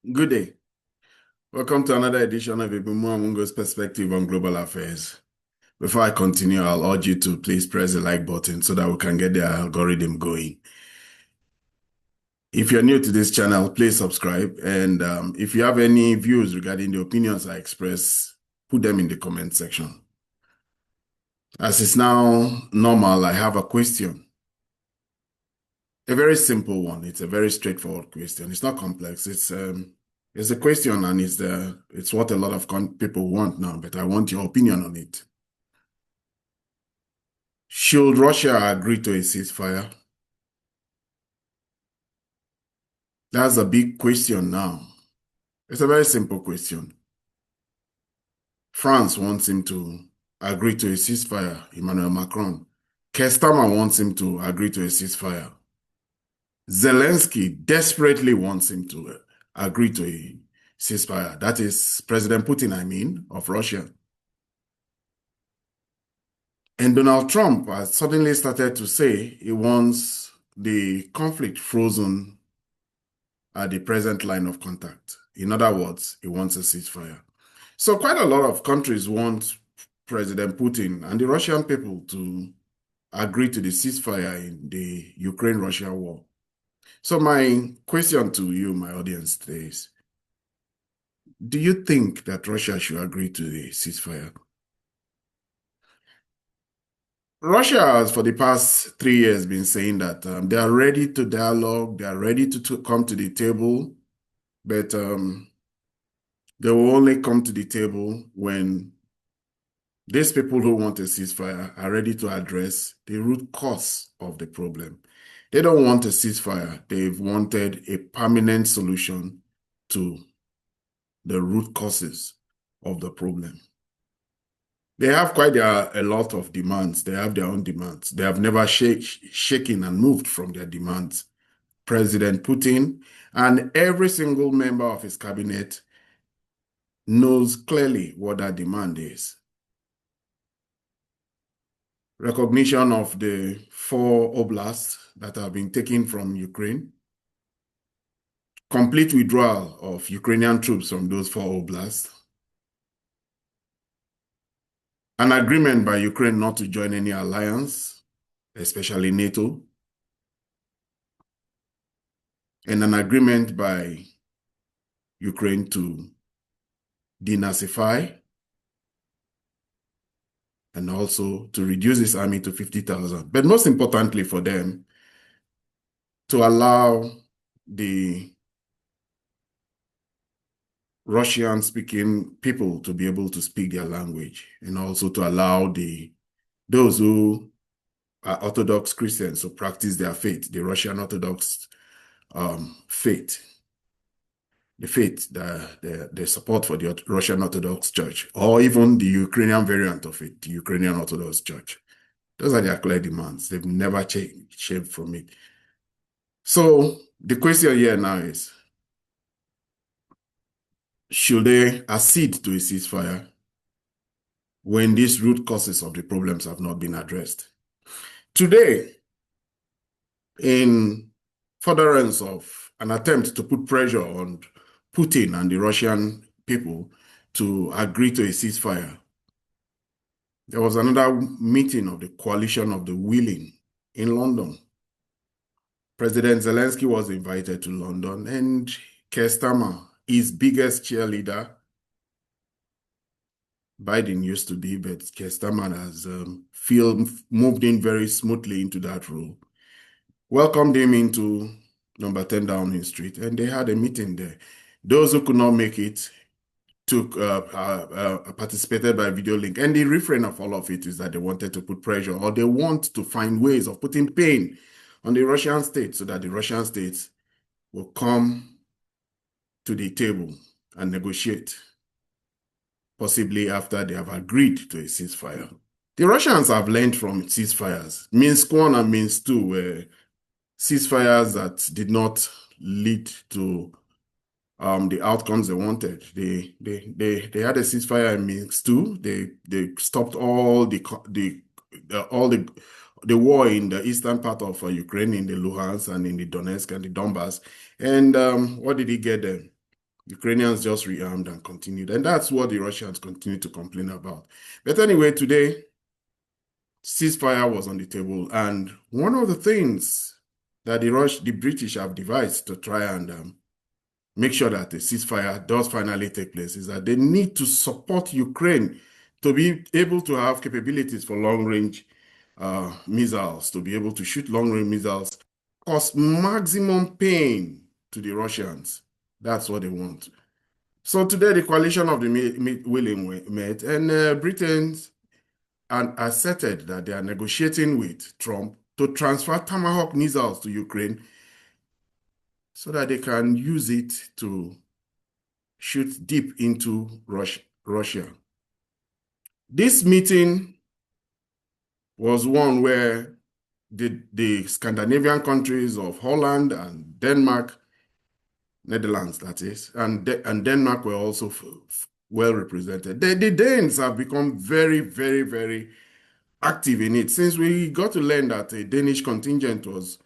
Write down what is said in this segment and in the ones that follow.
Good day. Welcome to another edition of Ibumu Amungo's Perspective on Global Affairs. Before I continue, I'll urge you to please press the like button so that we can get the algorithm going. If you're new to this channel, please subscribe. And if you have any views regarding the opinions I express, put them in the comment section. As is now normal, I have a question. A very simple one. It's a very straightforward question. It's not complex. It's a question, and it's what a lot of people want now, but I want your opinion on it. Should Russia agree to a ceasefire? That's a big question now. It's a very simple question. France wants him to agree to a ceasefire, Emmanuel Macron. Keir Starmer wants him to agree to a ceasefire. Zelensky desperately wants him to agree to a ceasefire. That is President Putin, of Russia. And Donald Trump has suddenly started to say he wants the conflict frozen at the present line of contact. In other words, he wants a ceasefire. So quite a lot of countries want President Putin and the Russian people to agree to the ceasefire in the Ukraine-Russia war. So my question to you, my audience today is, do you think that Russia should agree to the ceasefire? Russia has, for the past 3 years, been saying that they are ready to dialogue, they are ready to come to the table, but they will only come to the table when these people who want a ceasefire are ready to address the root cause of the problem. They don't want a ceasefire. They've wanted a permanent solution to the root causes of the problem. They have quite a lot of demands. They have their own demands. They have never shaken and moved from their demands. President Putin and every single member of his cabinet knows clearly what that demand is. Recognition of the 4 oblasts that have been taken from Ukraine, complete withdrawal of Ukrainian troops from those 4 oblasts, an agreement by Ukraine not to join any alliance, especially NATO, and an agreement by Ukraine to denazify and also to reduce its army to 50,000. But most importantly for them, to allow the Russian-speaking people to be able to speak their language, and also to allow those who are Orthodox Christians to practice their faith, the Russian Orthodox faith, the faith, the support for the Russian Orthodox Church, or even the Ukrainian variant of it, the Ukrainian Orthodox Church. Those are their clear demands. They've never changed from it. So the question here now is, should they accede to a ceasefire when these root causes of the problems have not been addressed? Today, in furtherance of an attempt to put pressure on Putin and the Russian people to agree to a ceasefire, there was another meeting of the Coalition of the Willing in London. President Zelensky was invited to London, and Keir Starmer, his biggest cheerleader, Biden used to be, but Keir Starmer has moved in very smoothly into that role, welcomed him into number 10 Downing Street, and they had a meeting there. Those who could not make it participated by video link. And the refrain of all of it is that they wanted to put pressure, or they want to find ways of putting pain on the Russian state so that the Russian state will come to the table and negotiate, possibly after they have agreed to a ceasefire. The Russians have learned from ceasefires. Minsk 1 and Minsk 2 were ceasefires that did not lead to the outcomes they wanted. They had a ceasefire in Minsk 2. They stopped all the war in the eastern part of Ukraine, in the Luhansk and in the Donetsk and the Donbass. And what did he get then? Ukrainians just rearmed and continued. And that's what the Russians continue to complain about. But anyway, today, ceasefire was on the table. And one of the things that the British have devised to try and make sure that the ceasefire does finally take place is that they need to support Ukraine to be able to have capabilities for long-range missiles, to be able to shoot long-range missiles, cause maximum pain to the Russians. That's what they want. So today, the coalition of the willing met, and Britain asserted that they are negotiating with Trump to transfer Tomahawk missiles to Ukraine so that they can use it to shoot deep into Russia. This meeting was one where the Scandinavian countries of Holland and Denmark, Netherlands that is, and Denmark were also well represented. The Danes have become very, very, very active in it since we got to learn that a Danish contingent was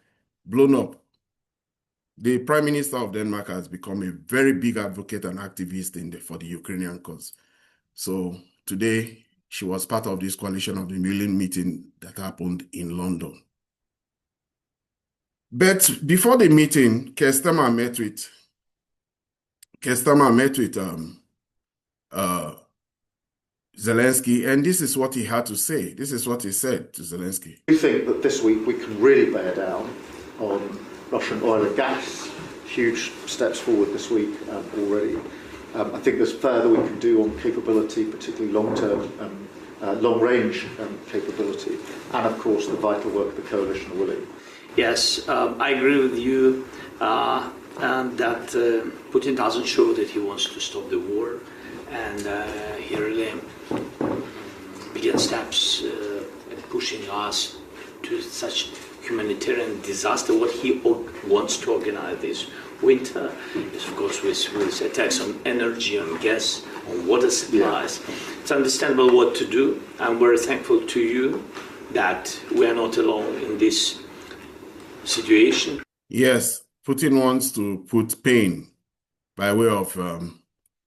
blown up. The Prime Minister of Denmark has become a very big advocate and activist for the Ukrainian cause. So today, she was part of this coalition of the willing meeting that happened in London. But before the meeting, Keir Starmer met with Zelensky, and this is what he had to say. This is what he said to Zelensky. We think that this week we can really bear down on Russian oil and gas. Huge steps forward this week already. I think there's further we can do on capability, particularly long-term, long-range capability, and of course the vital work of the coalition are willing. Yes, I agree with you and that Putin doesn't show that he wants to stop the war, and he really began steps pushing us to such humanitarian disaster. What he wants to organize this winter is, of course, with attacks on energy, on gas, on water supplies. Yeah. It's understandable what to do. I'm very thankful to you that we are not alone in this situation. Yes, Putin wants to put pain by way of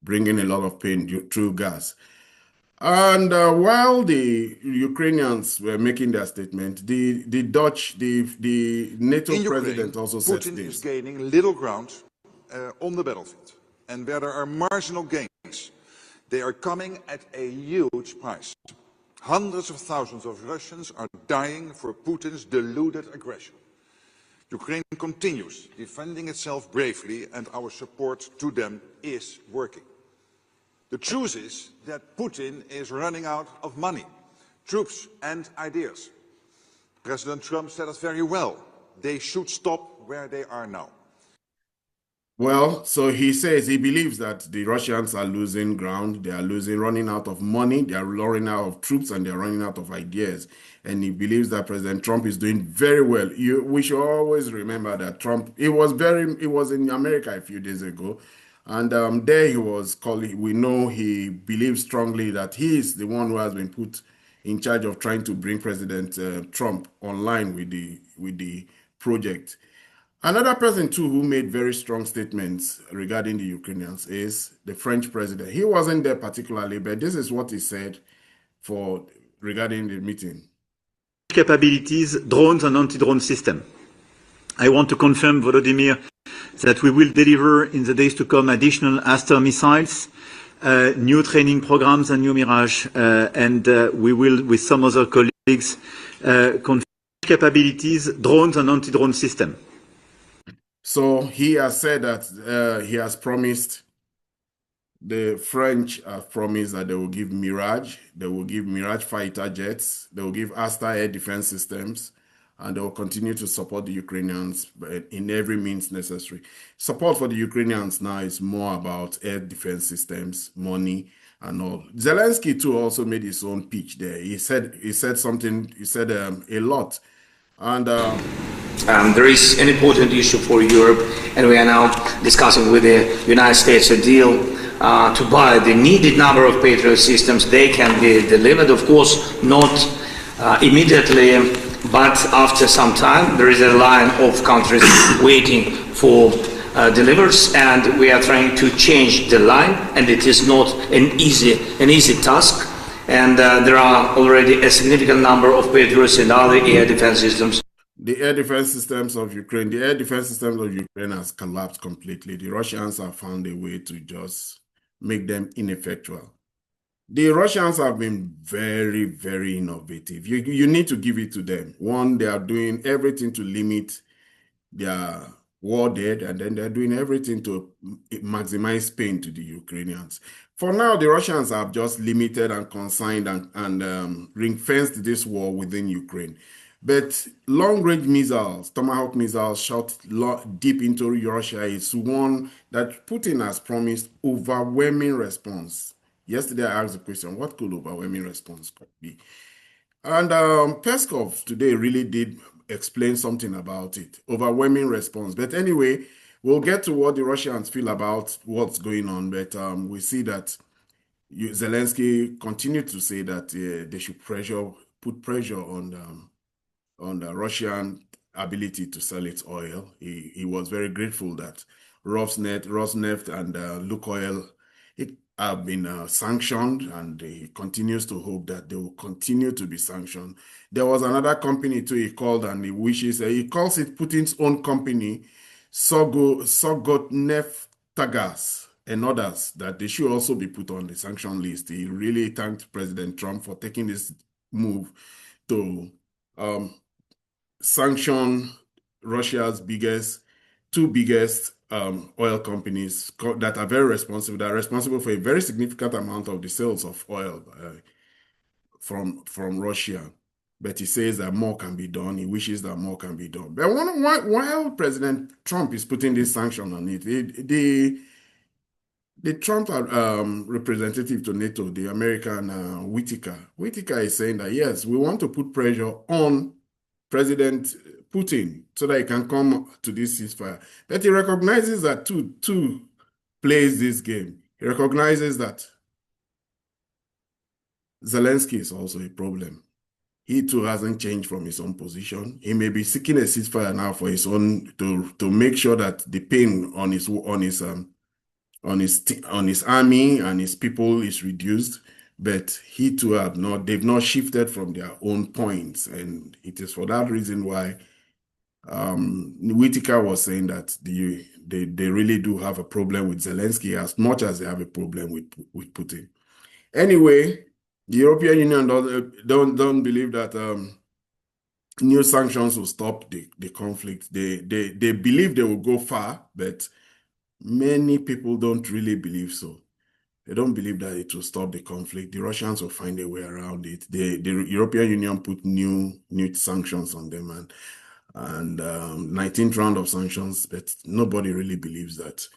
bringing a lot of pain through gas. And while the Ukrainians were making their statement, the NATO president also said this. Putin is gaining little ground on the battlefield. And where there are marginal gains, they are coming at a huge price. Hundreds of thousands of Russians are dying for Putin's deluded aggression. Ukraine continues defending itself bravely, and our support to them is working. The truth is that Putin is running out of money, troops and ideas. President Trump said it very well. They should stop where they are now. Well, so he says he believes that the Russians are losing ground. They are running out of money. They are running out of troops, and they are running out of ideas. And he believes that President Trump is doing very well. We should always remember that Trump, he was in America a few days ago. And there he was calling, we know he believes strongly that he is the one who has been put in charge of trying to bring President Trump online with the project. Another person too who made very strong statements regarding the Ukrainians is the French president. He wasn't there particularly, but this is what he said regarding the meeting. Capabilities, drones and anti-drone system. I want to confirm, Volodymyr, that we will deliver in the days to come additional Aster missiles, new training programs and new Mirage, and we will, with some other colleagues, confirm capabilities, drones and anti-drone system. So he has said that he has promised, the French have promised that they will give Mirage fighter jets, they will give Aster air defense systems, and they will continue to support the Ukrainians in every means necessary. Support for the Ukrainians now is more about air defense systems, money, and all. Zelensky too also made his own pitch there. He said a lot, and there is an important issue for Europe, and we are now discussing with the United States a deal to buy the needed number of Patriot systems. They can be delivered, of course, not immediately, but after some time. There is a line of countries waiting for delivers, and we are trying to change the line, and it is not an easy task. And there are already a significant number of Patriots and other air defense systems. The air defense systems of Ukraine, the air defense systems of Ukraine has collapsed completely. The Russians have found a way to just make them ineffectual. The Russians have been very, very innovative. You need to give it to them. One, they are doing everything to limit their war dead, and then they're doing everything to maximize pain to the Ukrainians. For now, the Russians have just limited and consigned and ring-fenced this war within Ukraine. But long-range missiles, Tomahawk missiles shot deep into Russia is one that Putin has promised overwhelming response. Yesterday, I asked the question, what could overwhelming response be? And Peskov today really did explain something about it, overwhelming response. But anyway, we'll get to what the Russians feel about what's going on. But we see that Zelensky continued to say that they should put pressure on the Russian ability to sell its oil. He was very grateful that Rosneft and Lukoil have been sanctioned, and he continues to hope that they will continue to be sanctioned. There was another company too he called, and he calls it Putin's own company, Sogotneftagas, and others, that they should also be put on the sanction list. He really thanked President Trump for taking this move to sanction Russia's two biggest oil companies that are very responsible. They are responsible for a very significant amount of the sales of oil from Russia. But he says that more can be done. He wishes that more can be done. But while President Trump is putting this sanction on it, the Trump representative to NATO, the American Whitaker is saying that, yes, we want to put pressure on President Putin so that he can come to this ceasefire. But he recognizes that two plays this game. He recognizes that Zelensky is also a problem. He too hasn't changed from his own position. He may be seeking a ceasefire now for his own to make sure that the pain on his army and his people is reduced. But he too they've not shifted from their own points. And it is for that reason why Whitaker was saying that they really do have a problem with Zelensky as much as they have a problem with Putin. Anyway, the European Union don't believe that new sanctions will stop the conflict. They believe they will go far, but many people don't really believe so. They don't believe that it will stop the conflict. The Russians will find a way around it. The European Union put new sanctions on them and 19th round of sanctions, but nobody really believes that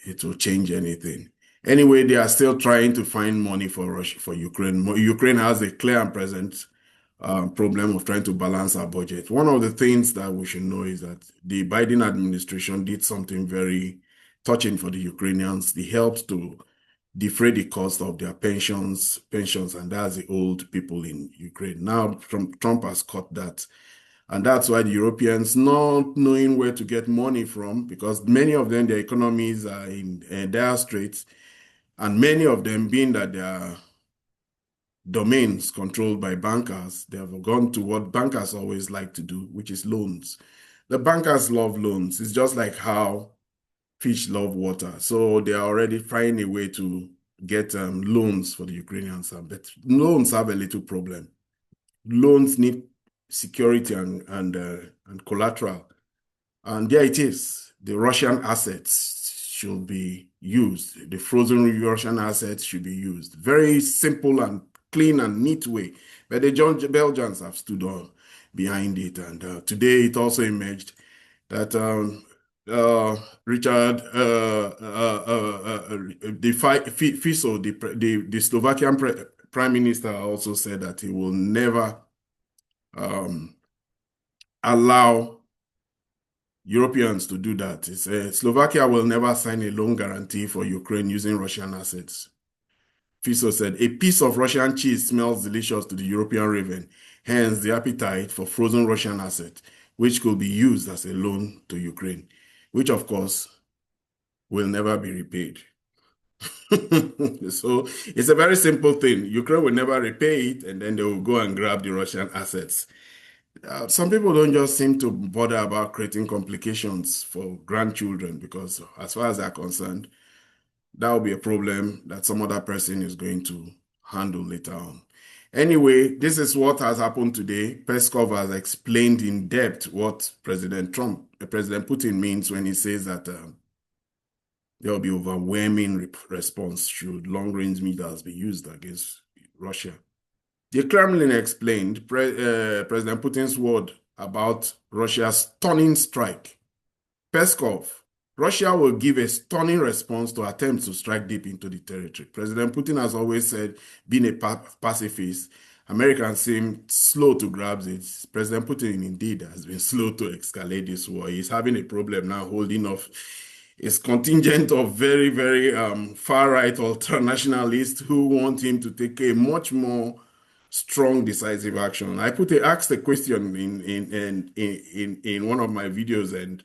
it will change anything. Anyway, they are still trying to find money for Ukraine. Ukraine has a clear and present problem of trying to balance our budget. One of the things that we should know is that the Biden administration did something very touching for the Ukrainians. They helped to defray the cost of their pensions, and that's the old people in Ukraine. Now, Trump has cut that. And that's why the Europeans, not knowing where to get money from, because many of them, their economies are in dire straits, and many of them, being that they are domains controlled by bankers, they have gone to what bankers always like to do, which is loans. The bankers love loans. It's just like how fish love water. So they are already finding a way to get loans for the Ukrainians. But loans have a little problem. Loans need security and collateral. And there it is. The Russian assets should be used. The frozen Russian assets should be used. Very simple and clean and neat way. But the Belgians have stood on behind it. And today it also emerged that Richard Fico, the Slovakian prime minister, also said that he will never allow Europeans to do that. He said Slovakia will never sign a loan guarantee for Ukraine using Russian assets. Fico said, a piece of Russian cheese smells delicious to the European raven, hence the appetite for frozen Russian assets, which could be used as a loan to Ukraine. which of course will never be repaid. So it's a very simple thing. Ukraine will never repay it, and then they will go and grab the Russian assets. Some people don't just seem to bother about creating complications for grandchildren because, as far as they're concerned, that will be a problem that some other person is going to handle later on. Anyway, this is what has happened today. Peskov has explained in depth what President Putin means when he says that there will be overwhelming response should long-range missiles be used against Russia. The Kremlin explained President Putin's word about Russia's stunning strike. Peskov, Russia will give a stunning response to attempts to strike deep into the territory. President Putin has always said, being a pacifist, Americans seem slow to grasp it. President Putin indeed has been slow to escalate this war. He's having a problem now holding off his contingent of very, very far-right ultranationalists who want him to take a much more strong, decisive action. I asked a question in one of my videos, and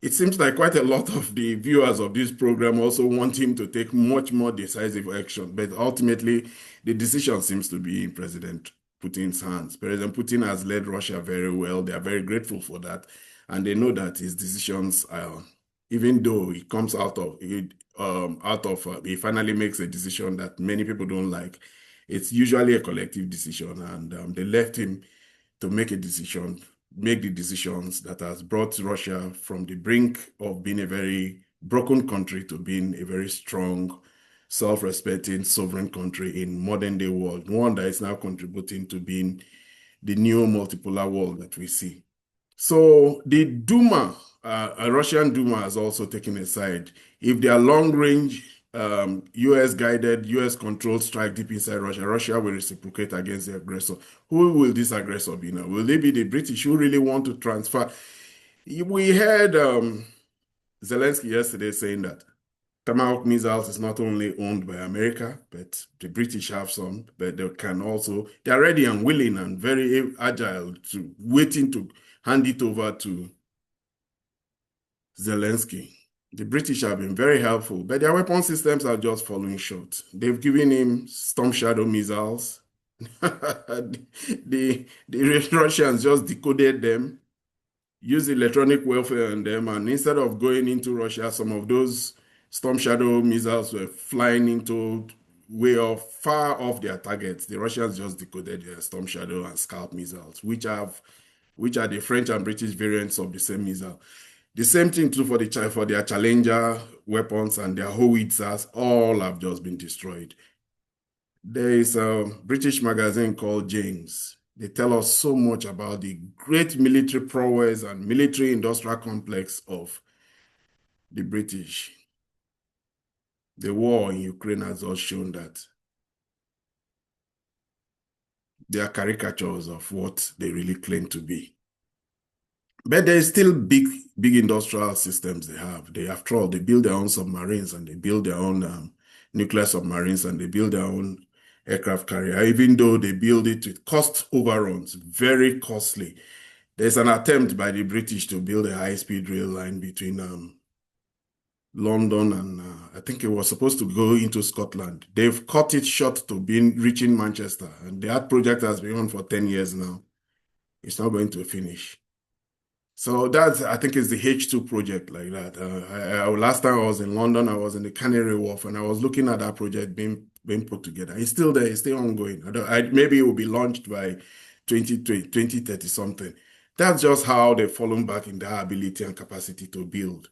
it seems like quite a lot of the viewers of this program also want him to take much more decisive action. But ultimately, the decision seems to be in President Putin's hands. President Putin has led Russia very well. They are very grateful for that. And they know that his decisions are, even though he comes out of it, he finally makes a decision that many people don't like, it's usually a collective decision. And they left him to make the decisions that has brought Russia from the brink of being a very broken country to being a very strong, self-respecting, sovereign country in modern day world, one that is now contributing to being the new multipolar world that we see. So the Duma, a Russian Duma has also taken a side. If they are long-range US-guided, US-controlled strike deep inside Russia, Russia will reciprocate against the aggressor. Who will this aggressor be now? Will they be the British who really want to transfer? We heard Zelensky yesterday saying that Tomahawk missiles is not only owned by America, but the British have some, but they can also, they're ready and willing and very agile to waiting to hand it over to Zelensky. The British have been very helpful, but their weapon systems are just falling short. They've given him Storm Shadow missiles. the Russians just decoded them, used electronic warfare on them, and instead of going into Russia, some of those Storm Shadow missiles were flying into far off their targets. The Russians just decoded their Storm Shadow and Scalp missiles, which are the French and British variants of the same missile. The same thing too for their Challenger weapons and their howitzers, all have just been destroyed. There is a British magazine called James. They tell us so much about the great military prowess and military industrial complex of the British. The war in Ukraine has also shown that they are caricatures of what they really claim to be. But there is still big industrial systems they have. After all, they build their own submarines and they build their own nuclear submarines and they build their own aircraft carrier, even though they build it with cost overruns, very costly. There's an attempt by the British to build a high-speed rail line between London and I think it was supposed to go into Scotland. They've cut it short to reaching Manchester, and that project has been on for 10 years now. It's not going to finish. So that, I think, is the H2 project like that. Last time I was in London, I was in the Canary Wharf, and I was looking at that project being put together. It's still there. It's still ongoing. Maybe it will be launched by 2030 something. That's just how they've fallen back in their ability and capacity to build.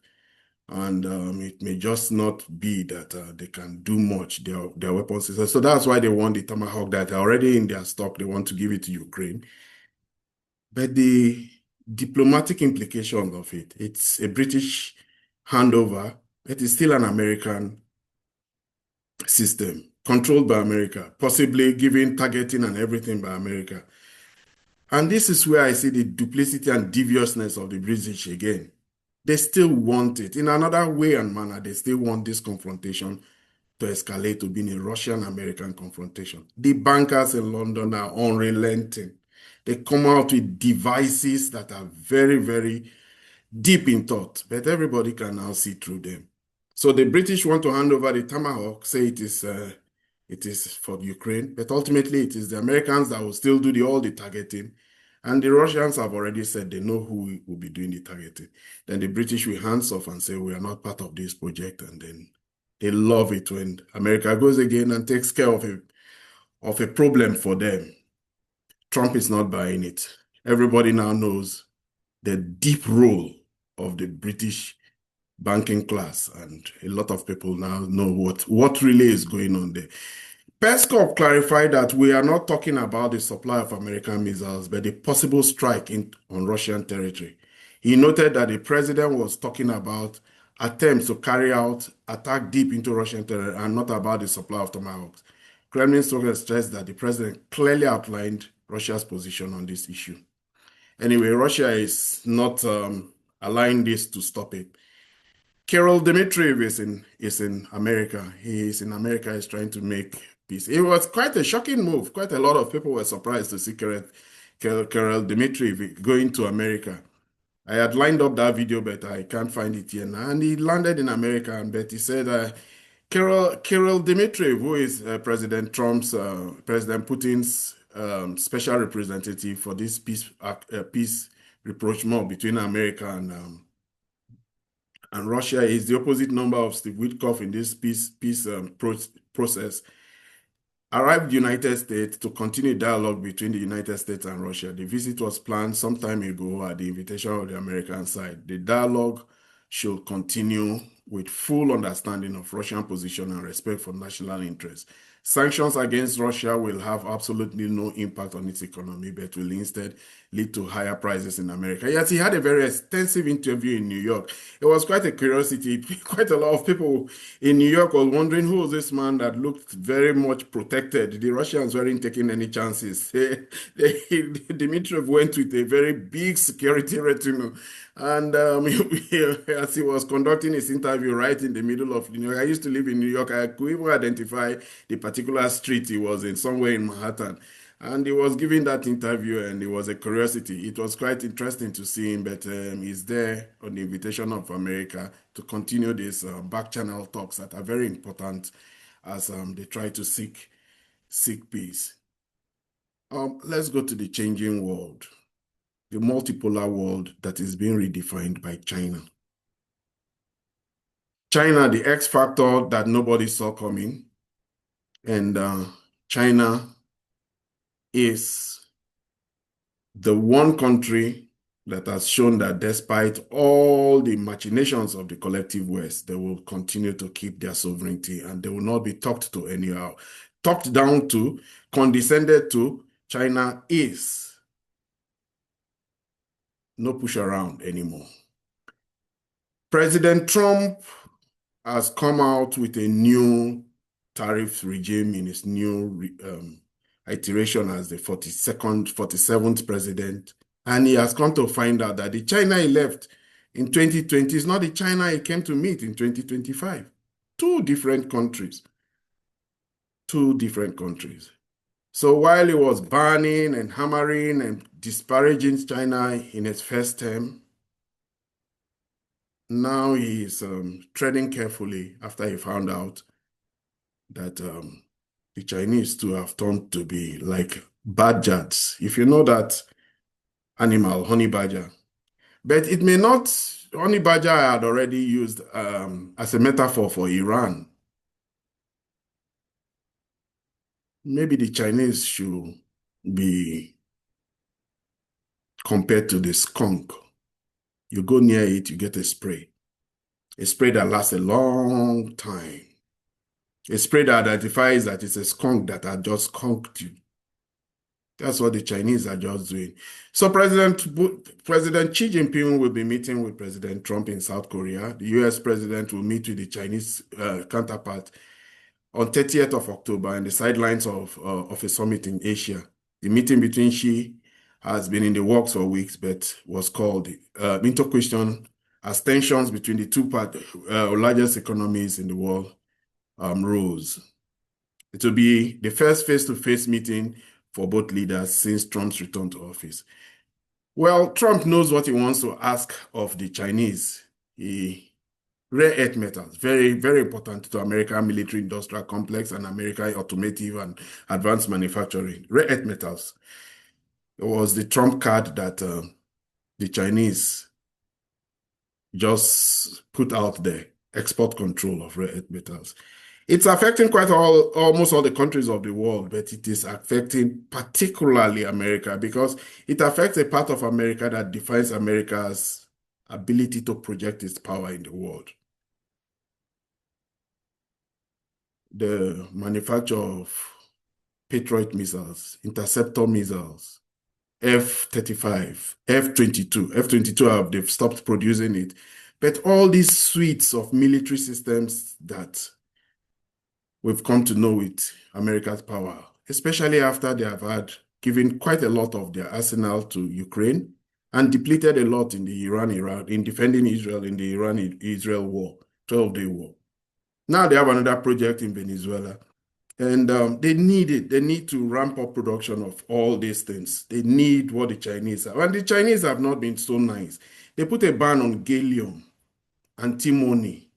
And it may just not be that they can do much, their weapon systems. So that's why they want the Tomahawk that are already in their stock. They want to give it to Ukraine. But the diplomatic implications of it's a British handover, but it's still an American system, controlled by America, possibly given targeting and everything by America. And this is where I see the duplicity and deviousness of the British again. They still want it. In another way and manner, they still want this confrontation to escalate to being a Russian-American confrontation. The bankers in London are unrelenting. They come out with devices that are very, very deep in thought, but everybody can now see through them. So the British want to hand over the Tomahawk, say it is for Ukraine, but ultimately it is the Americans that will still do all the targeting. And the Russians have already said they know who will be doing the targeting. Then the British will hands off and say, we are not part of this project. And then they love it when America goes again and takes care of a problem for them. Trump is not buying it. Everybody now knows the deep role of the British banking class, and a lot of people now know what really is going on there. Peskov clarified that we are not talking about the supply of American missiles, but the possible strike on Russian territory. He noted that the president was talking about attempts to carry out attack deep into Russian territory and not about the supply of Tomahawks. Kremlin stressed that the president clearly outlined Russia's position on this issue. Anyway, Russia is not allowing this to stop it. Kirill Demitrov is in America. He is in America. He's trying to make peace. It was quite a shocking move. Quite a lot of people were surprised to see Kirill Demitrov going to America. I had lined up that video, but I can't find it here now. And he landed in America, and Betty said, Kirill Demitrov, who is President Putin's special representative for this peace rapprochement between America and Russia, is the opposite number of Steve Witkoff in this peace process, arrived in the United States to continue dialogue between the United States and Russia. The visit was planned some time ago at the invitation of the American side. The dialogue should continue with full understanding of Russian position and respect for national interests. Sanctions against Russia will have absolutely no impact on its economy, but will instead lead to higher prices in America. Yes, he had a very extensive interview in New York. It was quite a curiosity. Quite a lot of people in New York were wondering who was this man that looked very much protected. The Russians weren't taking any chances. Dimitrov went with a very big security retinue. And as he was conducting his interview right in the middle of New York, I used to live in New York. I could even identify the particular street he was in, somewhere in Manhattan. And he was giving that interview, and it was a curiosity. It was quite interesting to see him, but he's there on the invitation of America to continue these back channel talks that are very important as they try to seek peace. Let's go to the changing world, the multipolar world that is being redefined by China. China, the X factor that nobody saw coming, and China is the one country that has shown that despite all the machinations of the collective West, they will continue to keep their sovereignty and they will not be talked to anyhow. Talked down to, condescended to, China is no push around anymore. President Trump has come out with a new tariff regime in his new iteration as the 47th president. And he has come to find out that the China he left in 2020 is not the China he came to meet in 2025. Two different countries. So while he was banning and hammering and disparaging China in his first term, now he is treading carefully after he found out that the Chinese too have turned to be like badgers. If you know that animal, honey badger. But it may not, honey badger I had already used as a metaphor for Iran. Maybe the Chinese should be compared to the skunk. You go near it, you get a spray that lasts a long time. A spray that identifies that it's a skunk that had just skunked you. That's what the Chinese are just doing. So President Xi Jinping will be meeting with President Trump in South Korea. The US president will meet with the Chinese counterpart on 30th of October in the sidelines of a summit in Asia. The meeting between Xi has been in the works for weeks, but was called into question as tensions between the two largest economies in the world rose. It will be the first face-to-face meeting for both leaders since Trump's return to office. Well, Trump knows what he wants to ask of the Chinese. Rare earth metals, very, very important to American military industrial complex and American automotive and advanced manufacturing. Rare earth metals. It was the Trump card that the Chinese just put out there, export control of rare earth metals. It's affecting almost all the countries of the world, but it is affecting particularly America because it affects a part of America that defines America's ability to project its power in the world. The manufacture of Patriot missiles, interceptor missiles, F-35, F-22. F-22, they've stopped producing it. But all these suites of military systems that we've come to know with America's power, especially after they have given quite a lot of their arsenal to Ukraine and depleted a lot in the Iran, in defending Israel in the Iran-Israel war, 12-day war. Now they have another project in Venezuela. And they need it. They need to ramp up production of all these things. They need what the Chinese have. And the Chinese have not been so nice. They put a ban on gallium, antimony,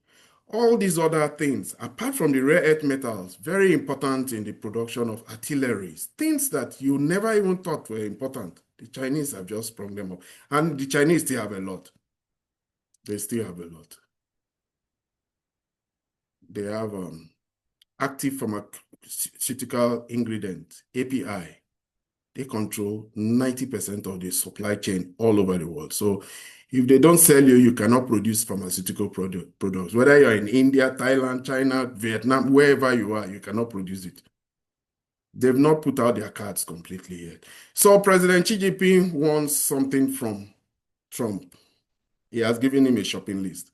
all these other things, apart from the rare earth metals, very important in the production of artillery, things that you never even thought were important. The Chinese have just sprung them up. And the Chinese still have a lot. They still have a lot. They have active pharmaceutical ingredient, API. They control 90% of the supply chain all over the world. So if they don't sell you, you cannot produce pharmaceutical products. Whether you're in India, Thailand, China, Vietnam, wherever you are, you cannot produce it. They've not put out their cards completely yet. So President Xi Jinping wants something from Trump. He has given him a shopping list.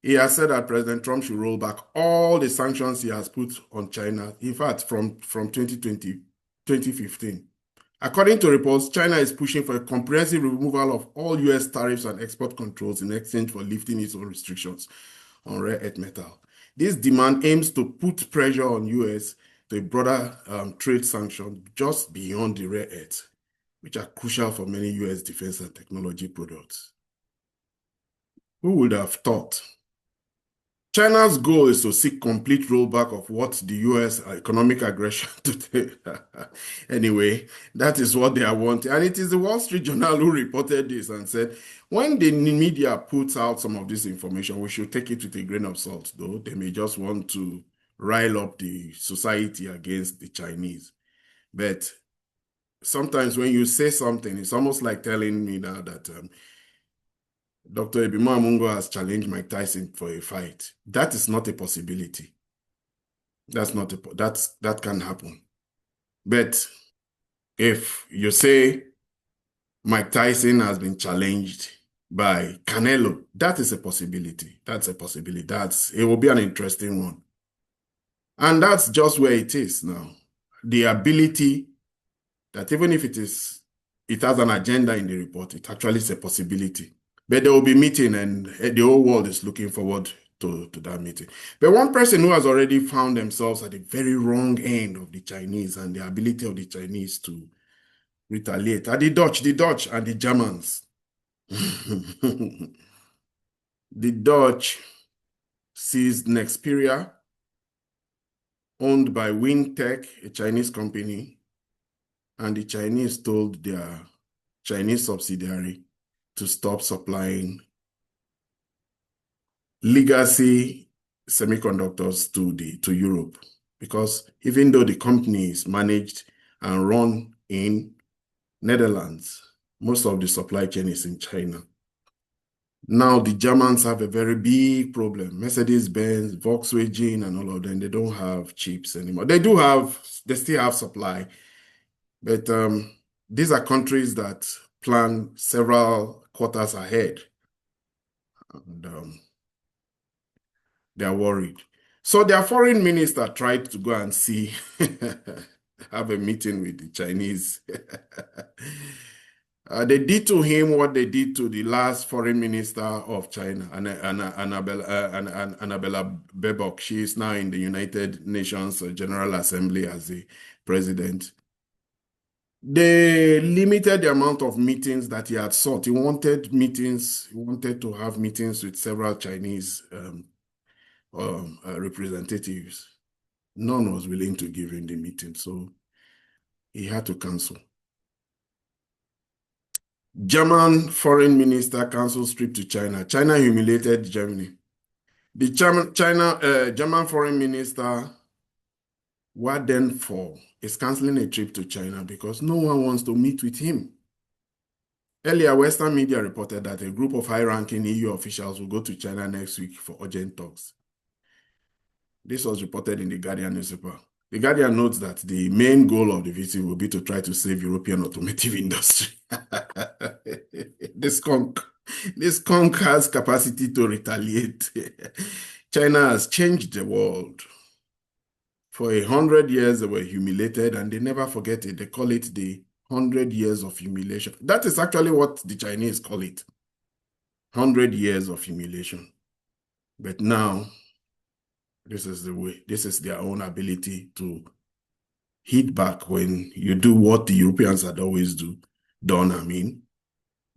He has said that President Trump should roll back all the sanctions he has put on China, in fact, from 2015. According to reports, China is pushing for a comprehensive removal of all U.S. tariffs and export controls in exchange for lifting its own restrictions on rare earth metal. This demand aims to put pressure on U.S. to a broader trade sanction just beyond the rare earths, which are crucial for many U.S. defense and technology products. Who would have thought? China's goal is to seek complete rollback of what the U.S. economic aggression today. Anyway, that is what they are wanting. And it is the Wall Street Journal who reported this and said, when the media puts out some of this information, we should take it with a grain of salt, though. They may just want to rile up the society against the Chinese. But sometimes when you say something, it's almost like telling me now that Dr. Ebimo Amungo has challenged Mike Tyson for a fight. That is not a possibility. That can happen. But if you say Mike Tyson has been challenged by Canelo, that is a possibility. That's a possibility. It will be an interesting one. And that's just where it is now. The ability that even if it has an agenda in the report, it actually is a possibility. But they will be meeting and the whole world is looking forward to that meeting. But one person who has already found themselves at the very wrong end of the Chinese and the ability of the Chinese to retaliate are the Dutch and the Germans. The Dutch seized Nexperia, owned by Wintech, a Chinese company, and the Chinese told their Chinese subsidiary to stop supplying legacy semiconductors to Europe, because even though the company is managed and run in Netherlands, most of the supply chain is in China. Now the Germans have a very big problem. Mercedes-Benz, Volkswagen, and all of them, they don't have chips anymore. They still have supply, but these are countries that plan several quarters ahead, and they are worried. So their foreign minister tried to go and have a meeting with the Chinese. They did to him what they did to the last foreign minister of China, Annabella Baerbock. She is now in the United Nations General Assembly as the president. They limited the amount of meetings that he had sought. He wanted meetings, he wanted to have meetings with several Chinese representatives. None was willing to give him the meeting, so he had to cancel. German foreign minister cancels trip to China. China humiliated Germany. The German foreign minister, Wadenfor, is canceling a trip to China because no one wants to meet with him. Earlier, Western media reported that a group of high-ranking EU officials will go to China next week for urgent talks. This was reported in the Guardian newspaper. The Guardian notes that the main goal of the visit will be to try to save European automotive industry. This skunk has capacity to retaliate. China has changed the world. For 100 years, they were humiliated, and they never forget it. They call it the 100 years of humiliation. That is actually what the Chinese call it. 100 years of humiliation. But now, this is the way. This is their own ability to hit back when you do what the Europeans had always done. I mean,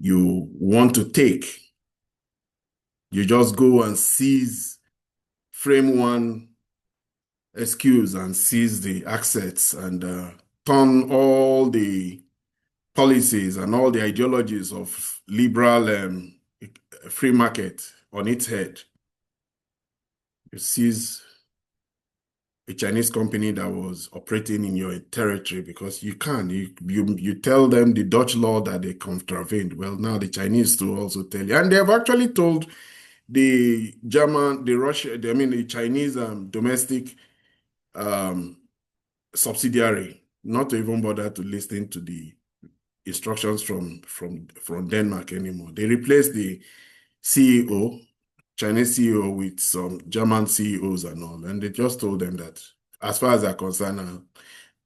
you want to take. You just go and frame one excuse and seize the assets and turn all the policies and all the ideologies of liberal free market on its head. You seize a Chinese company that was operating in your territory because you can. You tell them the Dutch law that they contravened. Well, now the Chinese too also tell you. And they have actually told the Chinese domestic subsidiary not to even bother to listen to the instructions from Denmark anymore. They replaced the CEO, Chinese CEO, with some German CEOs and all, and they just told them that as far as they're concerned,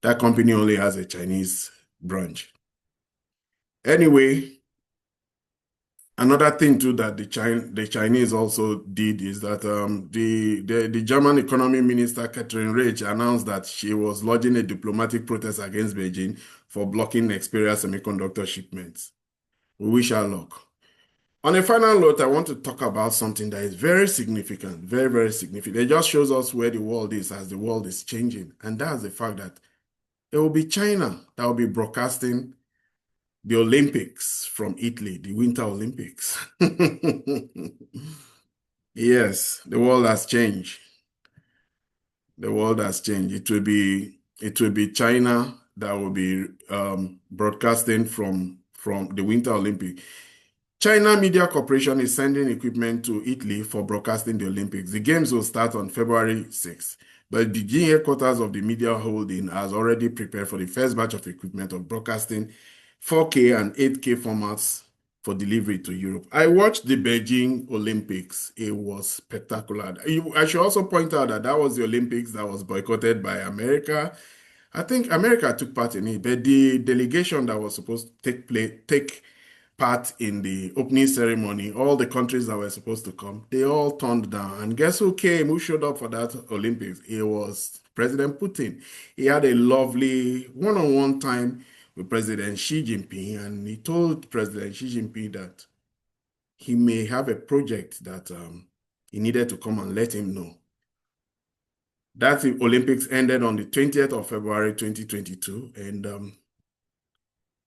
that company only has a Chinese branch. Anyway, another thing too that the Chinese also did is that the German economy minister Catherine Reich announced that she was lodging a diplomatic protest against Beijing for blocking Xperia semiconductor shipments. We wish her luck. On a final note, I want to talk about something that is very significant, very, very significant. It just shows us where the world is as the world is changing. And that's the fact that it will be China that will be broadcasting the Olympics from Italy, the Winter Olympics. Yes, the world has changed. The world has changed. It will be China that will be broadcasting from the Winter Olympics. China Media Corporation is sending equipment to Italy for broadcasting the Olympics. The games will start on February 6th, but the Beijing headquarters of the media holding has already prepared for the first batch of equipment of broadcasting 4K and 8K formats for delivery to Europe. I watched the Beijing Olympics. It was spectacular. I should also point out that was the Olympics that was boycotted by America. I think America took part in it, but the delegation that was supposed to take part in the opening ceremony, all the countries that were supposed to come, they all turned down. And guess who showed up for that Olympics? It was President Putin. He had a lovely one-on-one time with President Xi Jinping, and he told President Xi Jinping that he may have a project that he needed to come and let him know. That Olympics ended on the 20th of February, 2022, and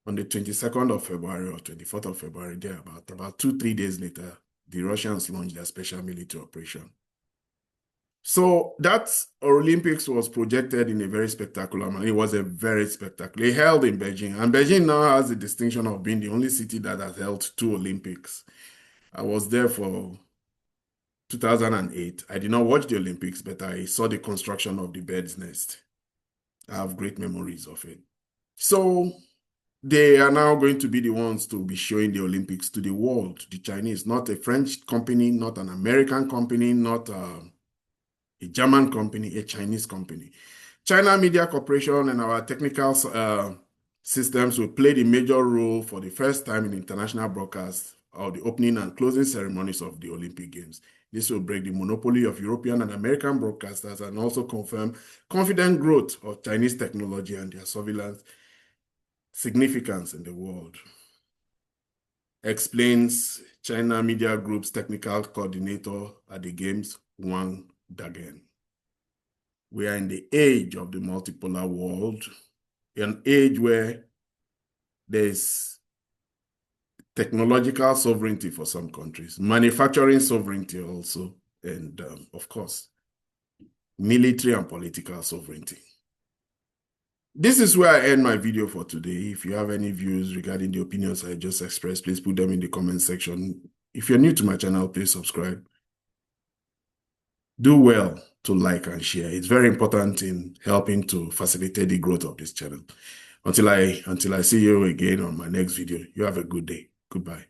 on the 22nd of February or 24th of February, there about 2-3 days later, the Russians launched their special military operation. So that Olympics was projected in a very spectacular manner. It was a very spectacular. It held in Beijing, and Beijing now has the distinction of being the only city that has held 2 Olympics. I was there for 2008. I did not watch the Olympics, but I saw the construction of the bird's nest. I have great memories of it. So they are now going to be the ones to be showing the Olympics to the world, the Chinese, not a French company, not an American company, not a German company, a Chinese company. China Media Corporation and our technical systems will play the major role for the first time in international broadcasts of the opening and closing ceremonies of the Olympic Games. This will break the monopoly of European and American broadcasters and also confirm confident growth of Chinese technology and their surveillance significance in the world. Explains China Media Group's technical coordinator at the Games, Wang Dagen. We are in the age of the multipolar world, an age where there's technological sovereignty for some countries, manufacturing sovereignty also, and of course, military and political sovereignty. This is where I end my video for today. If you have any views regarding the opinions I just expressed, please put them in the comment section. If you're new to my channel, please subscribe. Do well to like and share. It's very important in helping to facilitate the growth of this channel. Until I see you again on my next video, you have a good day. Goodbye.